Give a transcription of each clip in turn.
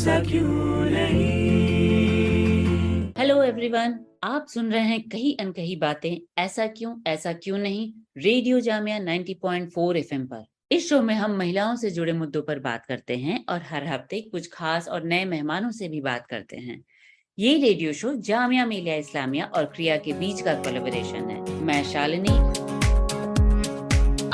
ऐसा क्यों नहीं। हेलो एवरीवन, आप सुन रहे हैं कही अनकही बातें, ऐसा क्यों नहीं, रेडियो जामिया 90.4 एफएम पर। इस शो में हम महिलाओं से जुड़े मुद्दों पर बात करते हैं और हर हफ्ते कुछ खास और नए मेहमानों से भी बात करते हैं। ये रेडियो शो जामिया मिलिया इस्लामिया और क्रिया के बीच का कोलैबोरेशन है। मैं शालिनी।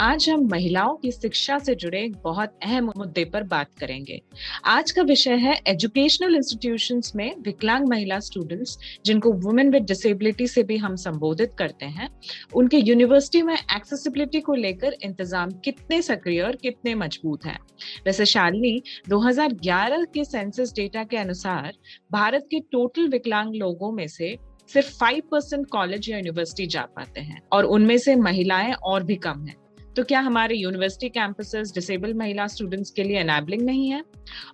आज हम महिलाओं की शिक्षा से जुड़े एक बहुत अहम मुद्दे पर बात करेंगे। आज का विषय है एजुकेशनल इंस्टीट्यूशंस में विकलांग महिला स्टूडेंट्स, जिनको वुमेन विद डिसेबिलिटी से भी हम संबोधित करते हैं, उनके यूनिवर्सिटी में एक्सेसिबिलिटी को लेकर इंतजाम कितने सक्रिय और कितने मजबूत हैं। वैसे शालिनी, 2011 के सेंसस डेटा के अनुसार भारत के टोटल विकलांग लोगों में से सिर्फ 5% कॉलेज या यूनिवर्सिटी जा पाते हैं और उनमें से महिलाएं और भी कम हैं। तो क्या हमारे यूनिवर्सिटी कैंपसेस डिसेबल महिला स्टूडेंट्स के लिए एनेबलिंग नहीं है?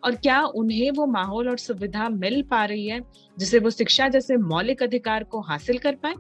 और क्या उन्हें वो माहौल और सुविधा मिल पा रही है जिसे वो शिक्षा जैसे मौलिक अधिकार को हासिल कर पाए?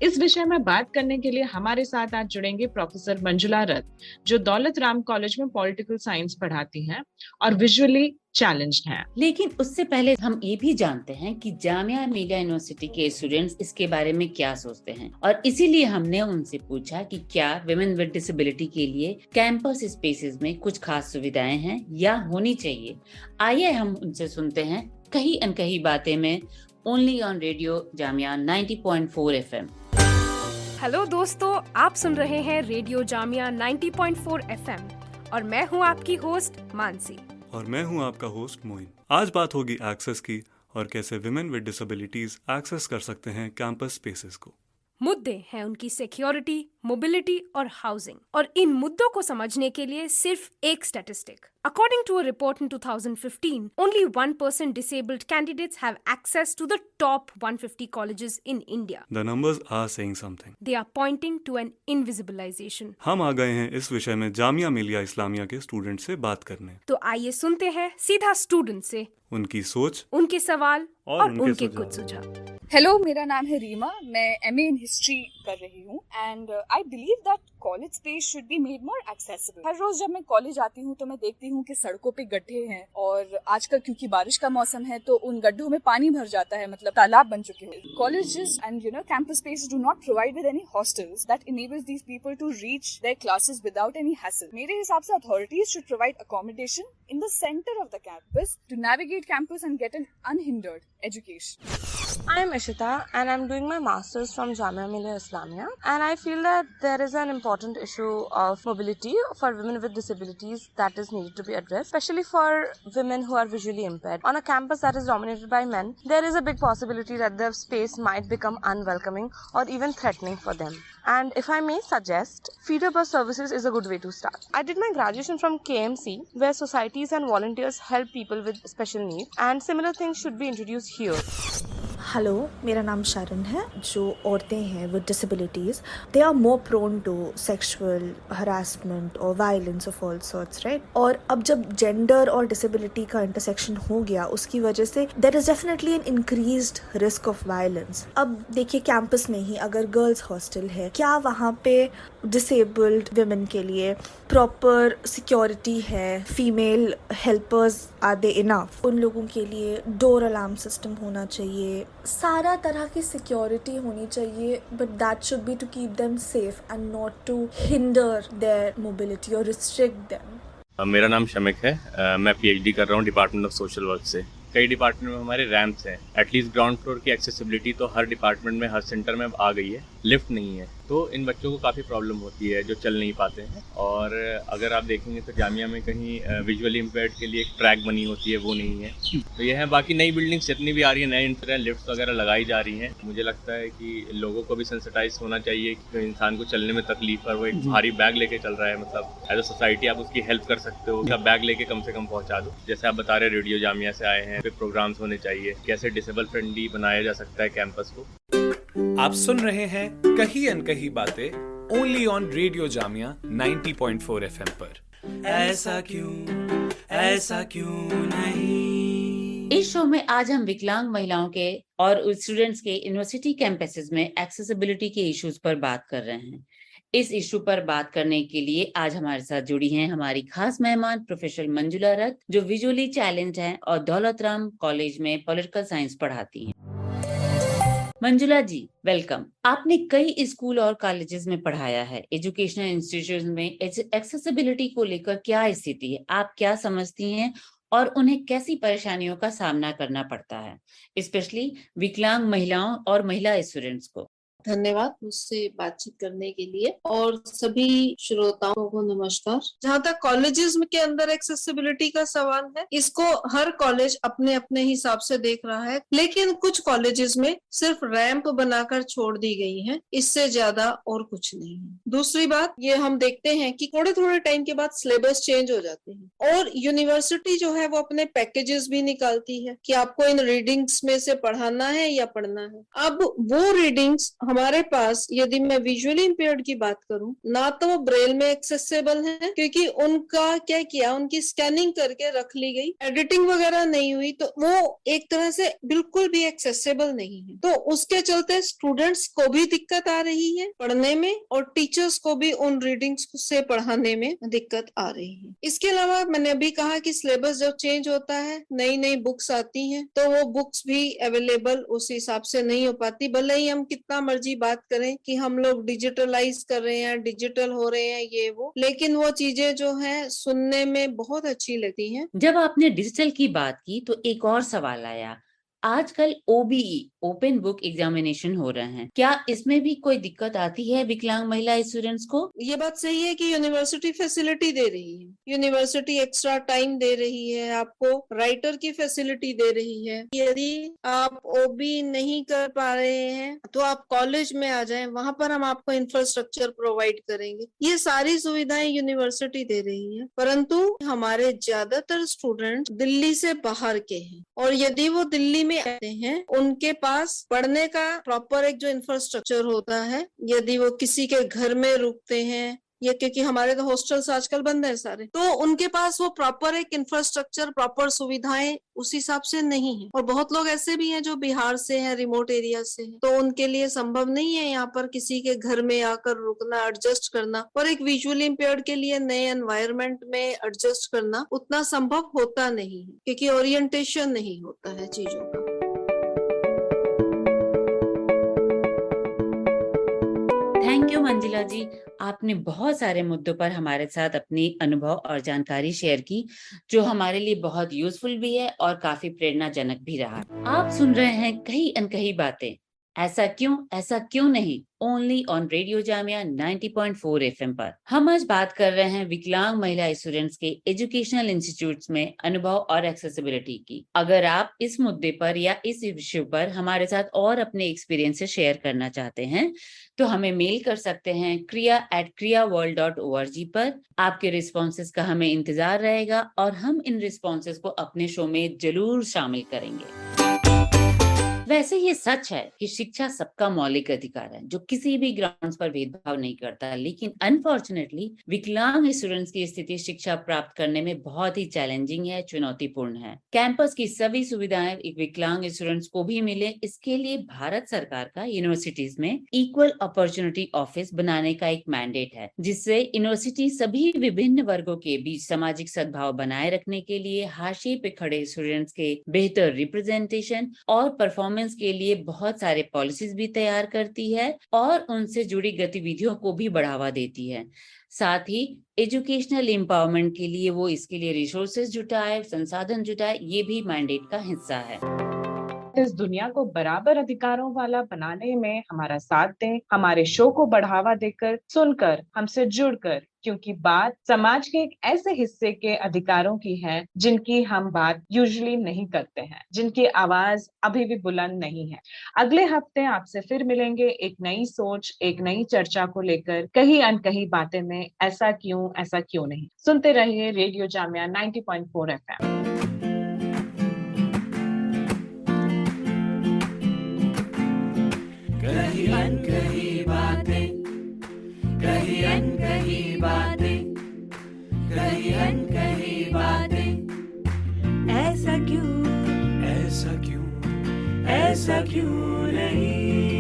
इस विषय में बात करने के लिए हमारे साथ आज जुड़ेंगे प्रोफेसर मंजुला रथ, जो दौलत राम कॉलेज में पॉलिटिकल साइंस पढ़ाती हैं और विजुअली चैलेंज्ड हैं। लेकिन उससे पहले हम ये भी जानते हैं कि जामिया मिलिया यूनिवर्सिटी के स्टूडेंट्स इसके बारे में क्या सोचते हैं, और इसीलिए हमने उनसे पूछा कि क्या विमेन विद डिसेबिलिटी के लिए कैंपस स्पेसेस में कुछ खास सुविधाएं हैं या होनी चाहिए। आइए हम उनसे सुनते हैं कही अनकही बातें में, only on radio Jamia 90.4 FM. Hello दोस्तों, आप सुन रहे हैं रेडियो जामिया 90.4 एफएम और मैं हूं आपकी होस्ट मानसी। और मैं हूं आपका होस्ट मोइन। आज बात होगी एक्सेस की और कैसे विमेन विद डिसेबिलिटीज एक्सेस कर सकते हैं कैंपस स्पेसेस को। मुद्दे हैं उनकी सिक्योरिटी, मोबिलिटी और हाउसिंग, और इन मुद्दों को समझने के लिए सिर्फ एक statistic. According to a report in 2015, only 1% disabled candidates have access to the top 150 colleges in India. The numbers are saying something. They are pointing to an invisibilization. हम आ गए हैं इस विषय में जामिया मिलिया इस्लामिया के स्टूडेंट से बात करने। तो आइए सुनते हैं सीधा स्टूडेंट से उनकी सोच, उनके सवाल और उनके कुछ सुझाव। हेलो, मेरा नाम है रीमा। मैं एमए इन हिस्ट्री कर रही हूँ and I believe that college space should be made more accessible. हर रोज जब मैं कॉलेज आती हूँ तो मैं देखती हूँ कि सड़कों पे गड्ढे हैं, और आजकल क्योंकि बारिश का मौसम है तो उन गड्ढों में पानी भर जाता है, मतलब तालाब बन चुके हैं। Colleges and campus spaces do not provide with any hostels that enables these people to reach their classes without any hassle. मेरे हिसाब से authorities should provide accommodation in the center of the campus to navigate campus and get an unhindered education. I am Ishita and I'm doing my masters from Jamia Millia Islamia, and I feel that there is an important issue of mobility for women with disabilities that is needed to be addressed, especially for women who are visually impaired. On a campus that is dominated by men, there is a big possibility that the space might become unwelcoming or even threatening for them. And if I may suggest, feeder bus services is a good way to start. I did my graduation from KMC, where societies and volunteers help people with special needs, and similar things should be introduced here. Hello, मेरा नाम शरण है। जो औरतें हैं with disabilities, they are more prone to sexual harassment और violence of all sorts, right? और अब जब जेंडर और डिसेबिलिटी का इंटरसेक्शन हो गया, उसकी वजह से there is definitely an increased risk of violence. अब देखिए, कैंपस में ही अगर गर्ल्स हॉस्टल है, क्या वहाँ पे डिसेबल्ड वुमेन के लिए प्रॉपर सिक्योरिटी है? Female helpers are they enough? उन लोगों के लिए डोर अलार्म सिस्टम होना चाहिए, सारा तरह की सिक्योरिटी होनी चाहिए, but that should be to keep them safe and not to hinder their mobility और रिस्ट्रिक्ट देम। मेरा नाम शमिक है। मैं पीएचडी कर रहा हूँ डिपार्टमेंट ऑफ सोशल वर्क से। कई डिपार्टमेंट में हमारे रैंप्स हैं। एटलीस्ट ग्राउंड फ्लोर की एक्सेसिबिलिटी तो हर डिपार्टमेंट में, हर सेंटर में अब आ गई है। लिफ्ट नहीं है तो इन बच्चों को काफ़ी प्रॉब्लम होती है जो चल नहीं पाते हैं। और अगर आप देखेंगे तो जामिया में कहीं विजुअली इम्पेयर्ड के लिए एक ट्रैक बनी होती है, वो नहीं है। तो ये है। बाकी नई बिल्डिंग्स जितनी भी आ रही है, नए इंफ्रा लिफ्ट वगैरह लगाई जा रही हैं। मुझे लगता है कि लोगों को भी सेंसिटाइज होना चाहिए कि इंसान को चलने में तकलीफ है, वो एक भारी बैग लेके चल रहा है, मतलब एज अ सोसाइटी आप उसकी हेल्प कर सकते हो, उसका बैग लेके कम से कम पहुँचा दो। जैसे आप बता रहे रेडियो जामिया से आए हैं, फिर प्रोग्राम्स होने चाहिए, कैसे डिसेबल फ्रेंडली बनाया जा सकता है कैंपस को। आप सुन रहे हैं कही अनकही बातें, only on radio Jamia 90.4 FM पर। ऐसा क्यों नहीं। इस शो में आज हम विकलांग महिलाओं के और स्टूडेंट्स के यूनिवर्सिटी कैंपसेस में एक्सेसिबिलिटी के इश्यूज पर बात कर रहे हैं। इस इशू पर बात करने के लिए आज हमारे साथ जुड़ी हैं हमारी खास मेहमान प्रोफेसर मंजुला रथ, जो विजुअली चैलेंज्ड हैं और दौलत राम कॉलेज में पॉलिटिकल साइंस पढ़ाती हैं। मंजुला जी, वेलकम। आपने कई स्कूल और कॉलेजेस में पढ़ाया है। एजुकेशनल इंस्टीट्यूशन में एक्सेसिबिलिटी को लेकर क्या स्थिति है, आप क्या समझती हैं और उन्हें कैसी परेशानियों का सामना करना पड़ता है, स्पेशली विकलांग महिलाओं और महिला स्टूडेंट्स को? धन्यवाद मुझसे बातचीत करने के लिए और सभी श्रोताओं को नमस्कार। जहाँ तक कॉलेजेस के अंदर एक्सेसिबिलिटी का सवाल है, इसको हर कॉलेज अपने अपने हिसाब से देख रहा है, लेकिन कुछ कॉलेजेस में सिर्फ रैंप बनाकर छोड़ दी गई है, इससे ज्यादा और कुछ नहीं है। दूसरी बात ये हम देखते हैं कि थोड़े थोड़े टाइम के बाद सिलेबस चेंज हो जाते हैं और यूनिवर्सिटी जो है वो अपने पैकेजेस भी निकालती है कि आपको इन रीडिंग्स में से पढ़ाना है या पढ़ना है। अब वो रीडिंग्स हमारे पास, यदि मैं विजुअली इम्पेयर्ड की बात करूं, ना तो वो ब्रेल में एक्सेसिबल है क्योंकि उनका क्या किया, उनकी स्कैनिंग करके रख ली गई, एडिटिंग वगैरह नहीं हुई, तो वो एक तरह से बिल्कुल भी एक्सेसिबल नहीं है। तो उसके चलते स्टूडेंट्स को भी दिक्कत आ रही है पढ़ने में और टीचर्स को भी उन रीडिंग्स से पढ़ाने में दिक्कत आ रही है। इसके अलावा मैंने अभी कहा कि सिलेबस जब चेंज होता है, नई नई बुक्स आती हैं, तो वो बुक्स भी अवेलेबल उस हिसाब से नहीं हो पाती। भले ही हम कितना मर्जी बात करें कि हम लोग डिजिटलाइज कर रहे हैं, डिजिटल हो रहे हैं, ये वो, लेकिन वो चीजें जो हैं सुनने में बहुत अच्छी लगती हैं। जब आपने डिजिटल की बात की तो एक और सवाल आया, आजकल OBE ओपन बुक एग्जामिनेशन हो रहे हैं, क्या इसमें भी कोई दिक्कत आती है विकलांग महिला स्टूडेंट्स को? ये बात सही है कि यूनिवर्सिटी फैसिलिटी दे रही है, यूनिवर्सिटी एक्स्ट्रा टाइम दे रही है, आपको राइटर की फैसिलिटी दे रही है। यदि आप OBE नहीं कर पा रहे हैं तो आप कॉलेज में आ जाएं, वहां पर हम आपको इंफ्रास्ट्रक्चर प्रोवाइड करेंगे। ये सारी सुविधाएं यूनिवर्सिटी दे रही है, परंतु हमारे ज्यादातर स्टूडेंट दिल्ली से बाहर के हैं और यदि वो दिल्ली में आते हैं, उनके पास पढ़ने का प्रॉपर एक जो इंफ्रास्ट्रक्चर होता है, यदि वो किसी के घर में रुकते हैं या क्योंकि हमारे तो हॉस्टल्स आजकल बंद है सारे, तो उनके पास वो प्रॉपर एक इंफ्रास्ट्रक्चर, प्रॉपर सुविधाएं उस हिसाब से नहीं है। और बहुत लोग ऐसे भी हैं जो बिहार से हैं, रिमोट एरिया से हैं, तो उनके लिए संभव नहीं है यहाँ पर किसी के घर में आकर रुकना, एडजस्ट करना, और एक विजुअली इम्पेयर्ड के लिए नए एनवायरनमेंट में एडजस्ट करना उतना संभव होता नहीं है क्योंकि ओरिएंटेशन नहीं होता है चीजों का। थैंक यू मंजुला जी, आपने बहुत सारे मुद्दों पर हमारे साथ अपनी अनुभव और जानकारी शेयर की, जो हमारे लिए बहुत यूजफुल भी है और काफी प्रेरणाजनक भी रहा। आप सुन रहे हैं कहीं अनकही बातें, ऐसा क्यों नहीं, only on radio Jamia 90.4 FM पर। हम आज बात कर रहे हैं विकलांग महिला स्टूडेंट्स के एजुकेशनल इंस्टीट्यूट्स में अनुभव और एक्सेसिबिलिटी की। अगर आप इस मुद्दे पर या इस विषय पर हमारे साथ और अपने एक्सपीरियंस शेयर करना चाहते हैं तो हमें मेल कर सकते हैं kriya@kriyaworld.org पर। आपके रिस्पॉन्सेज का हमें इंतजार रहेगा और हम इन रिस्पॉन्सेज को अपने शो में जरूर शामिल करेंगे। वैसे ये सच है कि शिक्षा सबका मौलिक अधिकार है जो किसी भी ग्राउंड्स पर भेदभाव नहीं करता, लेकिन अनफॉर्चुनेटली विकलांग स्टूडेंट्स की स्थिति शिक्षा प्राप्त करने में बहुत ही चैलेंजिंग है, चुनौतीपूर्ण है। कैंपस की सभी सुविधाएं विकलांग स्टूडेंट्स को भी मिले, इसके लिए भारत सरकार का यूनिवर्सिटीज में इक्वल अपॉर्चुनिटी ऑफिस बनाने का एक मैंडेट है, जिससे यूनिवर्सिटी सभी विभिन्न वर्गों के बीच सामाजिक सद्भाव बनाए रखने के लिए हाशिए पे खड़े स्टूडेंट्स के बेहतर रिप्रेजेंटेशन और परफॉर्मेंस के लिए बहुत सारे पॉलिसीज भी तैयार करती है और उनसे जुड़ी गतिविधियों को भी बढ़ावा देती है। साथ ही एजुकेशनल एम्पावरमेंट के लिए वो इसके लिए रिसोर्सेज जुटाए, संसाधन जुटाए, ये भी मैंडेट का हिस्सा है। इस दुनिया को बराबर अधिकारों वाला बनाने में हमारा साथ दें, हमारे शो को बढ़ावा देकर, सुनकर, हमसे जुड़कर, क्योंकि बात समाज के एक ऐसे हिस्से के अधिकारों की है जिनकी हम बात यूजुअली नहीं करते हैं, जिनकी आवाज अभी भी बुलंद नहीं है। अगले हफ्ते आपसे फिर मिलेंगे एक नई सोच, एक नई चर्चा को लेकर, कहीं अनकही बातें में ऐसा क्यों नहीं। सुनते रहिए रेडियो जामिया 90.4 FM। कहीं अनकही बातें, कहीं अनकही बातें, कहीं अनकही बातें, ऐसा क्यों नहीं।